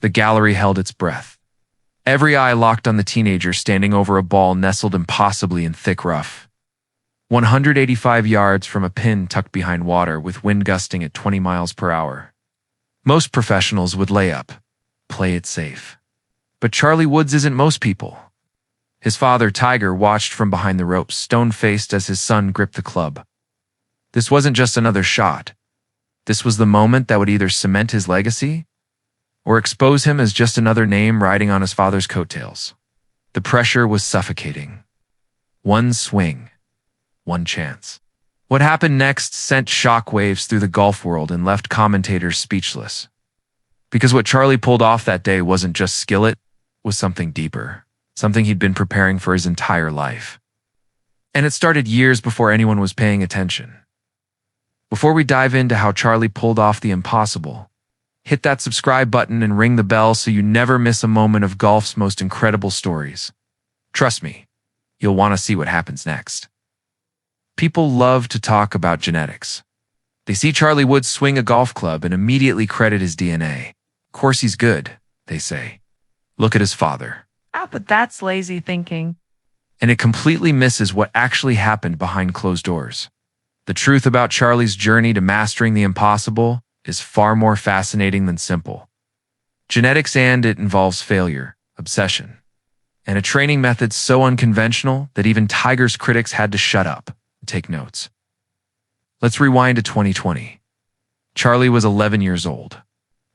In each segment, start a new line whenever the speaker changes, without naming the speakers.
The gallery held its breath. Every eye locked on the teenager standing over a ball nestled impossibly in thick rough. 185 yards from a pin tucked behind water with wind gusting at 20 miles per hour. Most professionals would lay up, play it safe. But Charlie Woods isn't most people. His father, Tiger, watched from behind the ropes, stone-faced as his son gripped the club. This wasn't just another shot. This was the moment that would either cement his legacy or expose him as just another name riding on his father's coattails. The pressure was suffocating. One swing, one chance. What happened next sent shockwaves through the golf world and left commentators speechless. Because what Charlie pulled off that day wasn't just skill, it was something deeper, something he'd been preparing for his entire life. And it started years before anyone was paying attention. Before we dive into how Charlie pulled off the impossible, hit that subscribe button and ring the bell so you never miss a moment of golf's most incredible stories. Trust me, you'll want to see what happens next. People love to talk about genetics. They see Charlie Woods swing a golf club and immediately credit his DNA. Of course he's good, they say. Look at his father.
But that's lazy thinking.
And it completely misses what actually happened behind closed doors. The truth about Charlie's journey to mastering the impossible is far more fascinating than simple. Genetics, and it involves failure, obsession, and a training method so unconventional that even Tiger's critics had to shut up and take notes. Let's rewind to 2020. Charlie was 11 years old,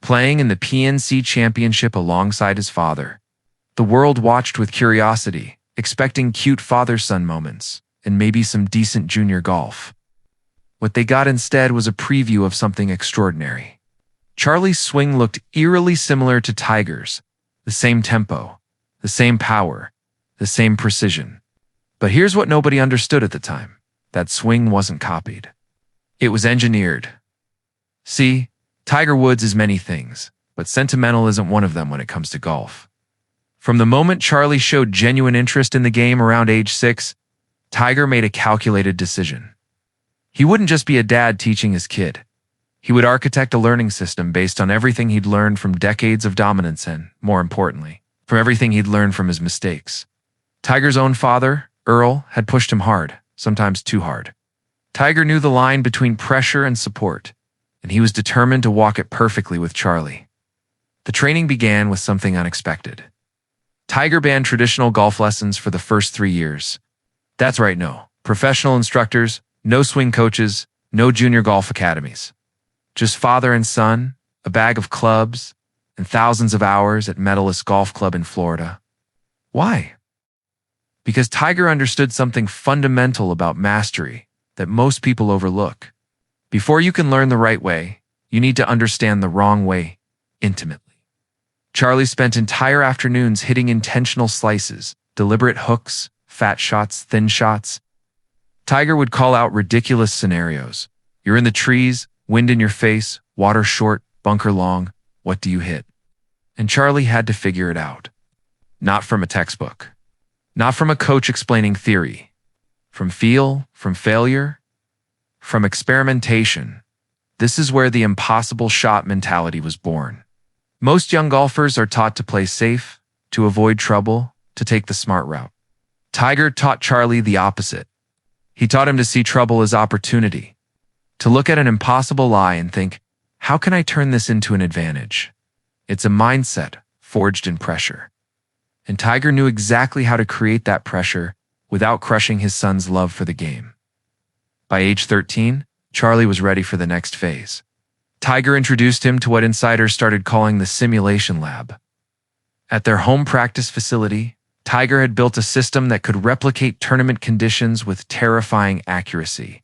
playing in the PNC Championship alongside his father. The world watched with curiosity, expecting cute father-son moments and maybe some decent junior golf. What they got instead was a preview of something extraordinary. Charlie's swing looked eerily similar to Tiger's, the same tempo, the same power, the same precision. But here's what nobody understood at the time. That swing wasn't copied. It was engineered. See, Tiger Woods is many things, but sentimental isn't one of them when it comes to golf. From the moment Charlie showed genuine interest in the game around age 6, Tiger made a calculated decision. He wouldn't just be a dad teaching his kid. He would architect a learning system based on everything he'd learned from decades of dominance and, more importantly, from everything he'd learned from his mistakes. Tiger's own father, Earl, had pushed him hard, sometimes too hard. Tiger knew the line between pressure and support, and he was determined to walk it perfectly with Charlie. The training began with something unexpected. Tiger banned traditional golf lessons for the first 3 years. That's right, no professional instructors, no swing coaches, no junior golf academies. Just father and son, a bag of clubs, and thousands of hours at Medalist Golf Club in Florida. Why? Because Tiger understood something fundamental about mastery that most people overlook. Before you can learn the right way, you need to understand the wrong way intimately. Charlie spent entire afternoons hitting intentional slices, deliberate hooks, fat shots, thin shots. Tiger would call out ridiculous scenarios. You're in the trees, wind in your face, water short, bunker long. What do you hit? And Charlie had to figure it out. Not from a textbook. Not from a coach explaining theory. From feel, from failure, from experimentation. This is where the impossible shot mentality was born. Most young golfers are taught to play safe, to avoid trouble, to take the smart route. Tiger taught Charlie the opposite. He taught him to see trouble as opportunity, to look at an impossible lie and think, how can I turn this into an advantage? It's a mindset forged in pressure. And Tiger knew exactly how to create that pressure without crushing his son's love for the game. By age 13, Charlie was ready for the next phase. Tiger introduced him to what insiders started calling the simulation lab. At their home practice facility, Tiger had built a system that could replicate tournament conditions with terrifying accuracy.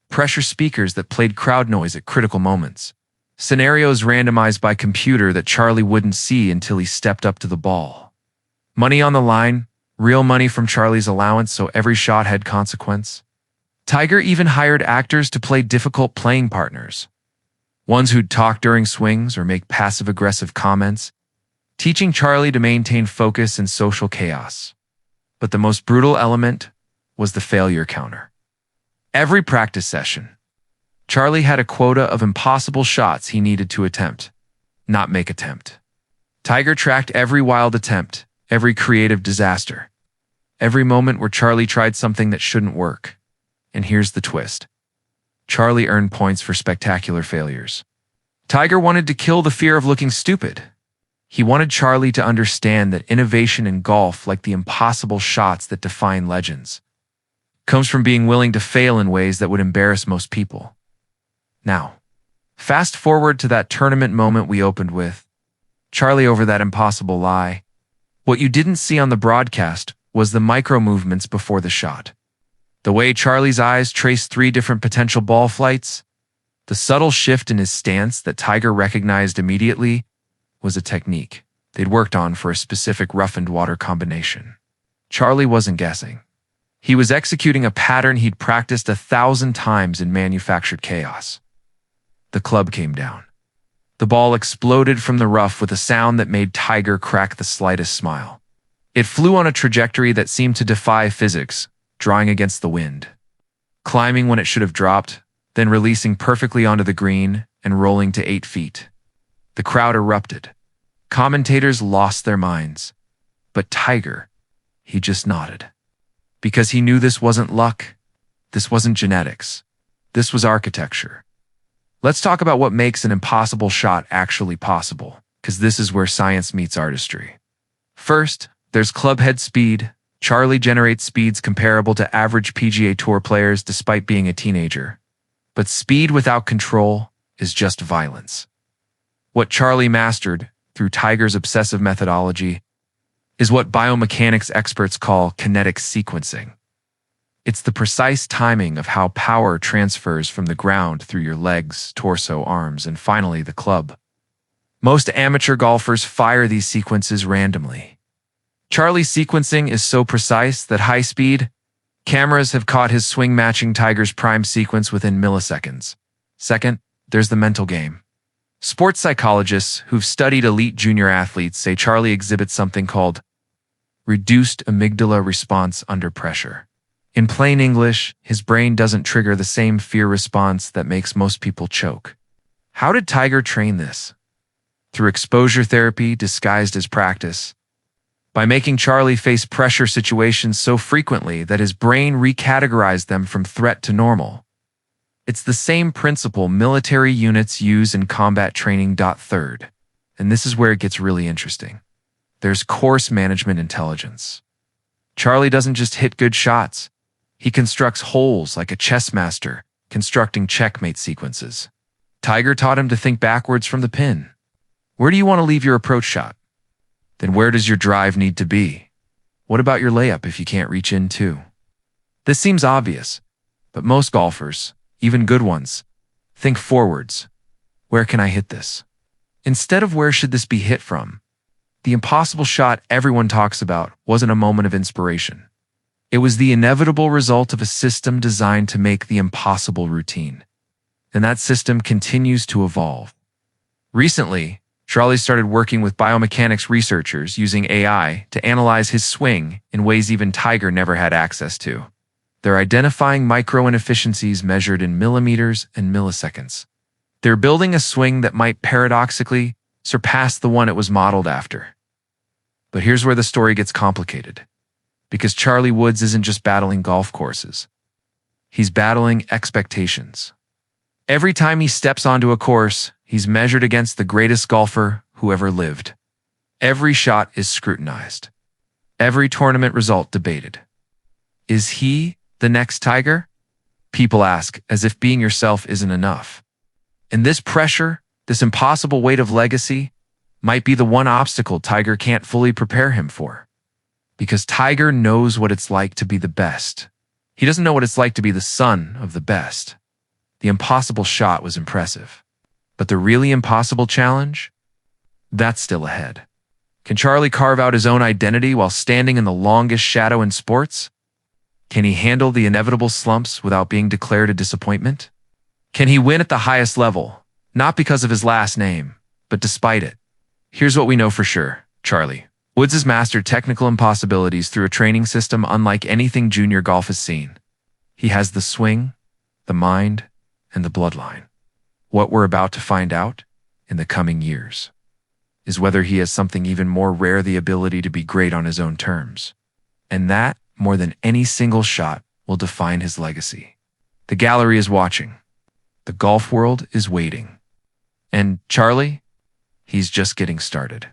Pressure speakers that played crowd noise at critical moments. Scenarios randomized by computer that Charlie wouldn't see until he stepped up to the ball. Money on the line, real money from Charlie's allowance so every shot had consequence. Tiger even hired actors to play difficult playing partners. Ones who'd talk during swings or make passive-aggressive comments, teaching Charlie to maintain focus in social chaos. But the most brutal element was the failure counter. Every practice session, Charlie had a quota of impossible shots he needed to attempt, not make attempt. Tiger tracked every wild attempt, every creative disaster, every moment where Charlie tried something that shouldn't work. And here's the twist. Charlie earned points for spectacular failures. Tiger wanted to kill the fear of looking stupid. He wanted Charlie to understand that innovation in golf, like the impossible shots that define legends, comes from being willing to fail in ways that would embarrass most people. Now, fast forward to that tournament moment we opened with. Charlie over that impossible lie. What you didn't see on the broadcast was the micro movements before the shot. The way Charlie's eyes traced 3 different potential ball flights, the subtle shift in his stance that Tiger recognized immediately, was a technique they'd worked on for a specific roughened water combination. Charlie wasn't guessing. He was executing a pattern he'd practiced 1,000 times in manufactured chaos. The club came down. The ball exploded from the rough with a sound that made Tiger crack the slightest smile. It flew on a trajectory that seemed to defy physics, drawing against the wind, climbing when it should have dropped, then releasing perfectly onto the green and rolling to 8 feet. The crowd erupted. Commentators lost their minds. But Tiger, he just nodded. Because he knew this wasn't luck. This wasn't genetics. This was architecture. Let's talk about what makes an impossible shot actually possible, because this is where science meets artistry. First, there's clubhead speed. Charlie generates speeds comparable to average PGA Tour players despite being a teenager. But speed without control is just violence. What Charlie mastered, through Tiger's obsessive methodology, is what biomechanics experts call kinetic sequencing. It's the precise timing of how power transfers from the ground through your legs, torso, arms, and finally the club. Most amateur golfers fire these sequences randomly. Charlie's sequencing is so precise that high-speed cameras have caught his swing matching Tiger's prime sequence within milliseconds. Second, there's the mental game. Sports psychologists who've studied elite junior athletes say Charlie exhibits something called reduced amygdala response under pressure. In plain English, his brain doesn't trigger the same fear response that makes most people choke. How did Tiger train this? Through exposure therapy disguised as practice. By making Charlie face pressure situations so frequently that his brain recategorized them from threat to normal. It's the same principle military units use in combat training. Third, and this is where it gets really interesting. There's course management intelligence. Charlie doesn't just hit good shots. He constructs holes like a chess master, constructing checkmate sequences. Tiger taught him to think backwards from the pin. Where do you want to leave your approach shot? Then where does your drive need to be? What about your layup if you can't reach in too? This seems obvious, but most golfers, even good ones, think forwards. Where can I hit this? Instead of where should this be hit from? The impossible shot everyone talks about wasn't a moment of inspiration. It was the inevitable result of a system designed to make the impossible routine. And that system continues to evolve. Recently, Charlie started working with biomechanics researchers using AI to analyze his swing in ways even Tiger never had access to. They're identifying micro-inefficiencies measured in millimeters and milliseconds. They're building a swing that might paradoxically surpass the one it was modeled after. But here's where the story gets complicated. Because Charlie Woods isn't just battling golf courses. He's battling expectations. Every time he steps onto a course, he's measured against the greatest golfer who ever lived. Every shot is scrutinized. Every tournament result debated. Is he the next Tiger? People ask, as if being yourself isn't enough. And this pressure, this impossible weight of legacy, might be the one obstacle Tiger can't fully prepare him for. Because Tiger knows what it's like to be the best. He doesn't know what it's like to be the son of the best. The impossible shot was impressive. But the really impossible challenge? That's still ahead. Can Charlie carve out his own identity while standing in the longest shadow in sports? Can he handle the inevitable slumps without being declared a disappointment? Can he win at the highest level, not because of his last name, but despite it? Here's what we know for sure, Charlie Woods has mastered technical impossibilities through a training system unlike anything junior golf has seen. He has the swing, the mind, and the bloodline. What we're about to find out in the coming years. is whether he has something even more rare, the ability to be great on his own terms. And that, more than any single shot, will define his legacy. The gallery is watching. The golf world is waiting. And Charlie, he's just getting started.